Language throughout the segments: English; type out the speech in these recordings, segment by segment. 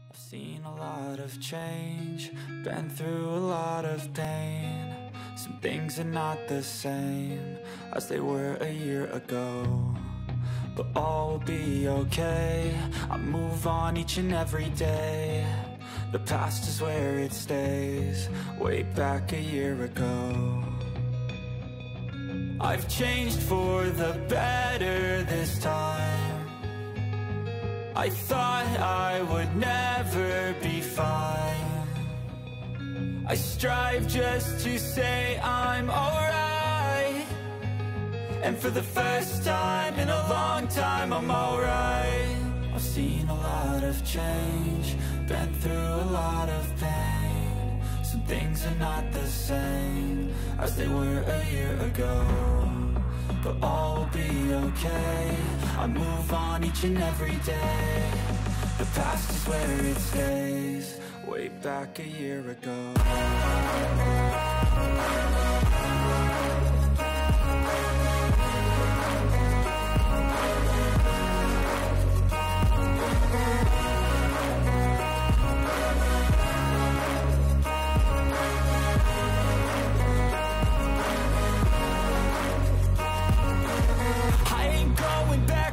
I've seen a lot of change, been through a lot of pain. Some things are not the same as they were a year ago, but all will be okay. I move on each and every day. The past is where it stays, way back a year ago. I've changed for the better this time. I thought I would never be fine. I strive just to say I'm alright, and for the first time in a long time I'm alright. I've seen a lot of change, been through a lot of pain. Some things are not the same as they were a year ago, but all will be okay. I move on each and every day. The past is where it stays, way back a year ago.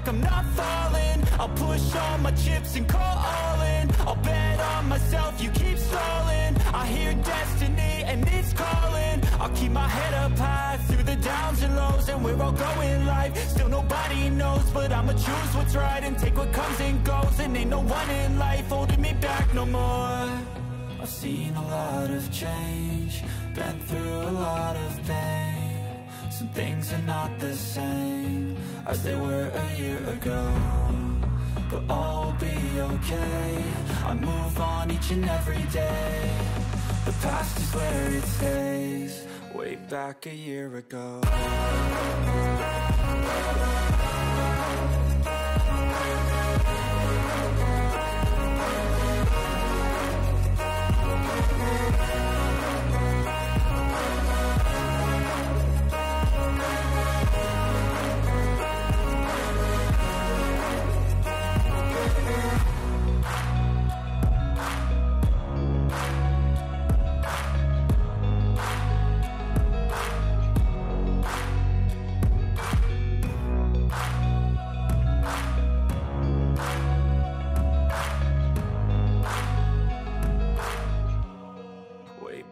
I'm not falling, I'll push all my chips and call all in. I'll bet on myself, you keep stalling. I hear destiny and it's calling. I'll keep my head up high through the downs and lows, and we're all going live. Still nobody knows, but I'ma choose what's right and take what comes and goes. And ain't no one in life holding me back no more. I've seen a lot of change, been through a lot of pain. Some things are not the same as they were a year ago, but all will be okay. I move on each and every day. The past is where it stays, way back a year ago.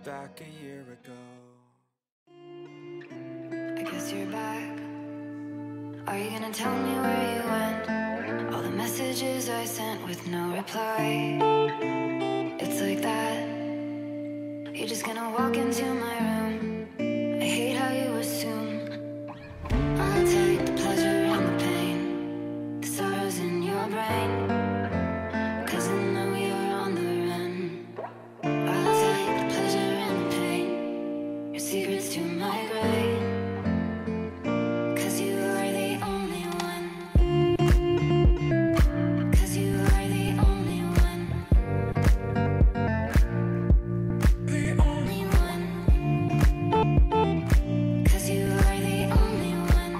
Back a year ago. I guess you're back. Are you gonna tell me where you went? All the messages I sent with no reply. It's like that. You're just gonna walk into my room. I hate how you assume I'll take the pleasure and the pain, the sorrows in your brain, 'cause I know you're on the run. I'll take the pleasure and the pain, your secrets to my grave, 'cause you are the only one. 'Cause you are the only one. The only one. 'Cause you are the only one.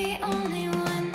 the only one.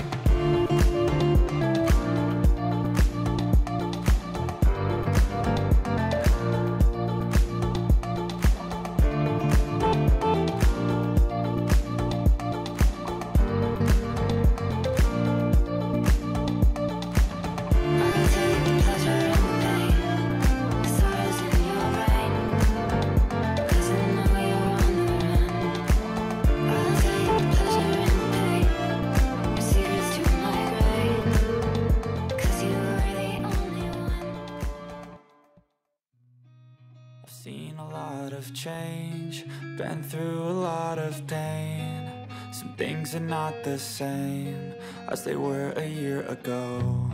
Change, been through a lot of pain. Some things are not the same as they were a year ago,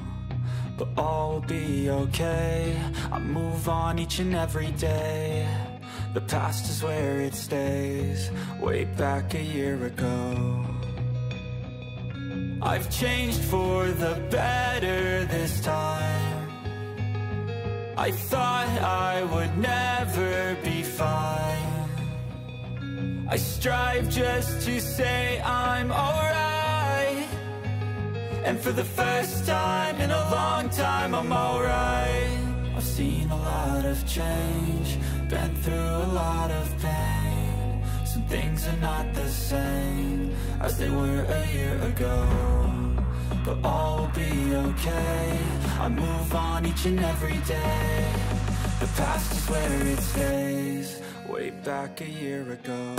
but all will be okay. I move on each and every day. The past is where it stays, way back a year ago. I've changed for the better this time. I thought I would never be fine. I strive just to say I'm alright, and for the first time in a long time I'm alright. I've seen a lot of change, been through a lot of pain. Some things are not the same as they were a year ago, but all will be okay. I move on each and every day. The past is where it stays, way back a year ago.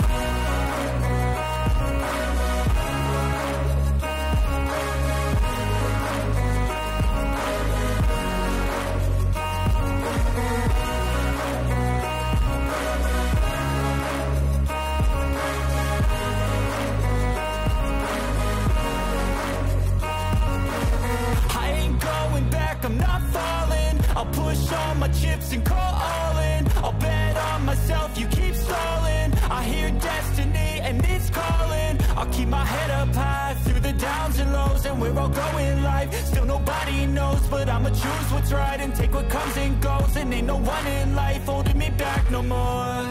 I'm not falling, I'll push all my chips and call all in. I'll bet on myself, you keep stalling. I hear destiny and it's calling. I'll keep my head up high through the downs and lows, and we're all going life. Still nobody knows, but I'ma choose what's right and take what comes and goes. And ain't no one in life holding me back no more.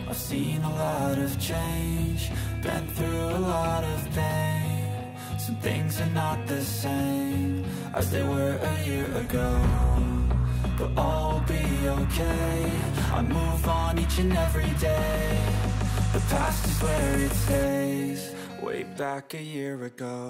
I've seen a lot of change, been through a lot of pain. Some things are not the same as they were a year ago, but all will be okay. I move on each and every day. The past is where it stays, way back a year ago.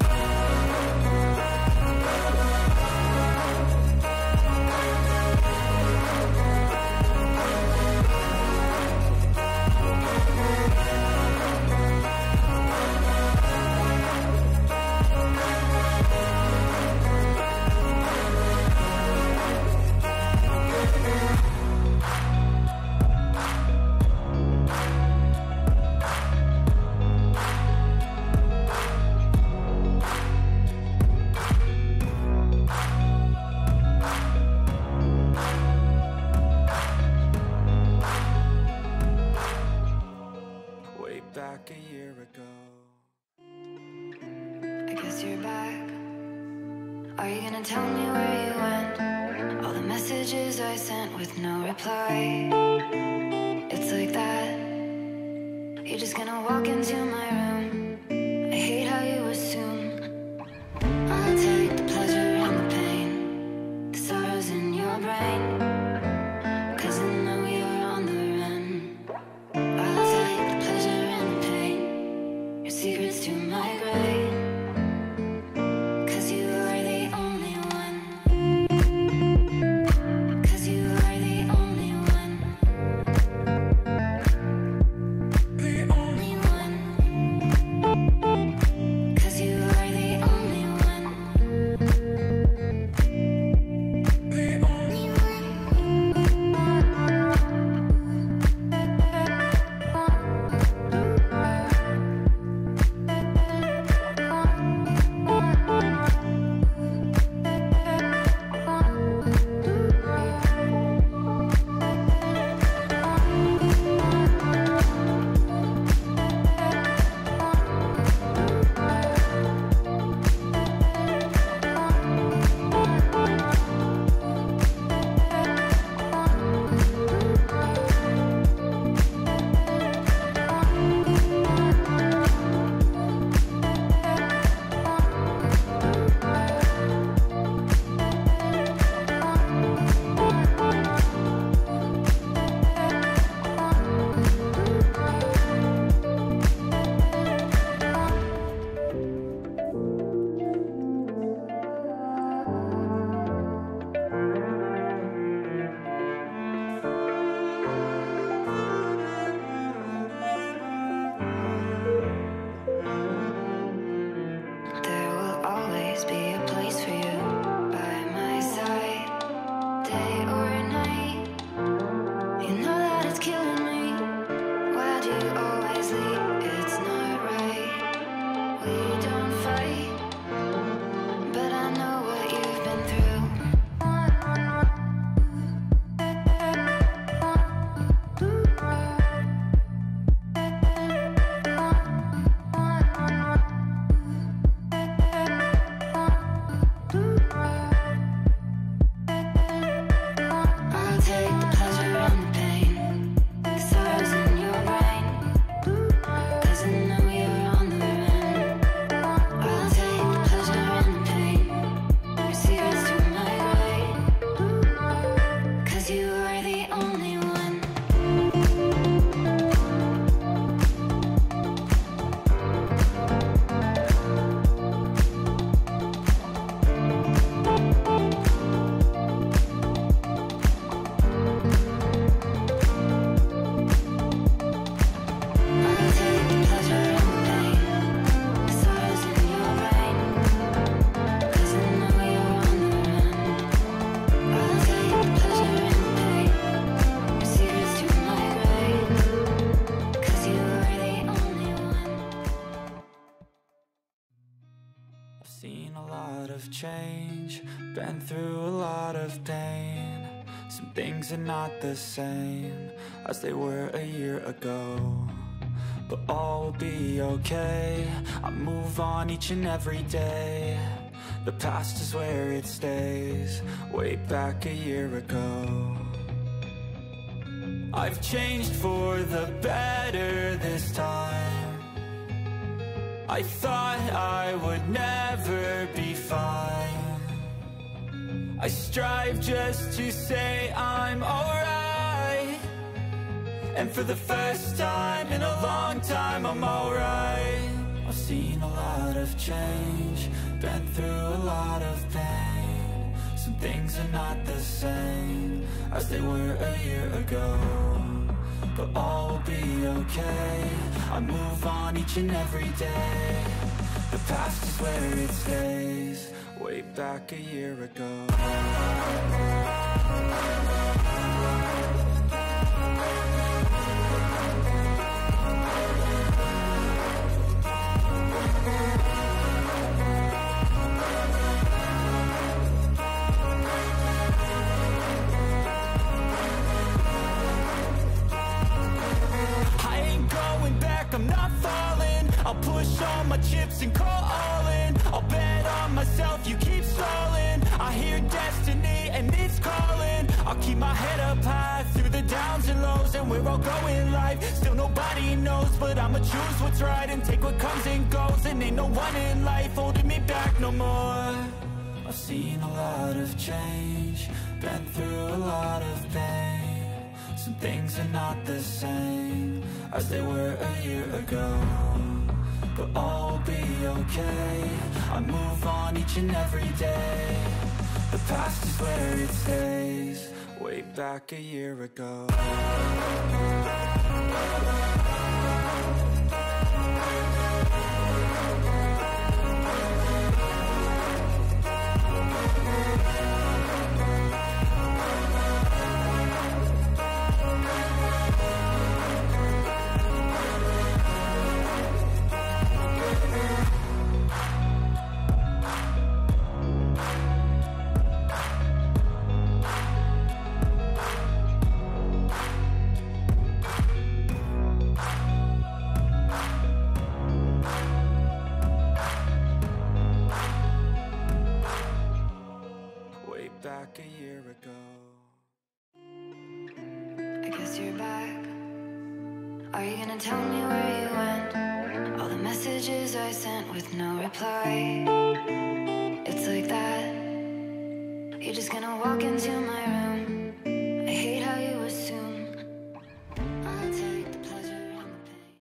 Back a year ago. I guess you're back. Are you gonna tell me where you went? All the messages I sent with no reply. It's like that. You're just gonna walk into my room. I hate how you assume I'll take the pleasure and the pain, the sorrows in your brain, 'cause I know you're on the run. I'll take the pleasure and the pain, your secrets to my grave, 'cause you are the only one. 'Cause you are the only one. The only one. I've seen a lot of change, been through a lot of pain. Some things are not the same as they were a year ago, but all will be okay. I move on each and every day. The past is where it stays, way back a year ago. I've changed for the better this time. I thought I would never be fine. I strive just to say I'm alright, and for the first time in a long time I'm alright. I've seen a lot of change, been through a lot of pain. Some things are not the same as they were a year ago, but all will be okay. I move on each and every day. The past is where it stays, way back a year ago. I'm not falling, I'll push all my chips and call all in. I'll bet on myself, you keep stalling. I hear destiny and it's calling. I'll keep my head up high through the downs and lows, and we're all going live. Still nobody knows, but I'ma choose what's right and take what comes and goes. And ain't no one in life holding me back no more. I've seen a lot of change, been through a lot of pain. Some things are not the same as they were a year ago, but all will be okay. I move on each and every day. The past is where it stays, way back a year ago. Back a year ago. I guess you're back. Are you gonna tell me where you went? All the messages I sent with no reply. It's like that. You're just gonna walk into my room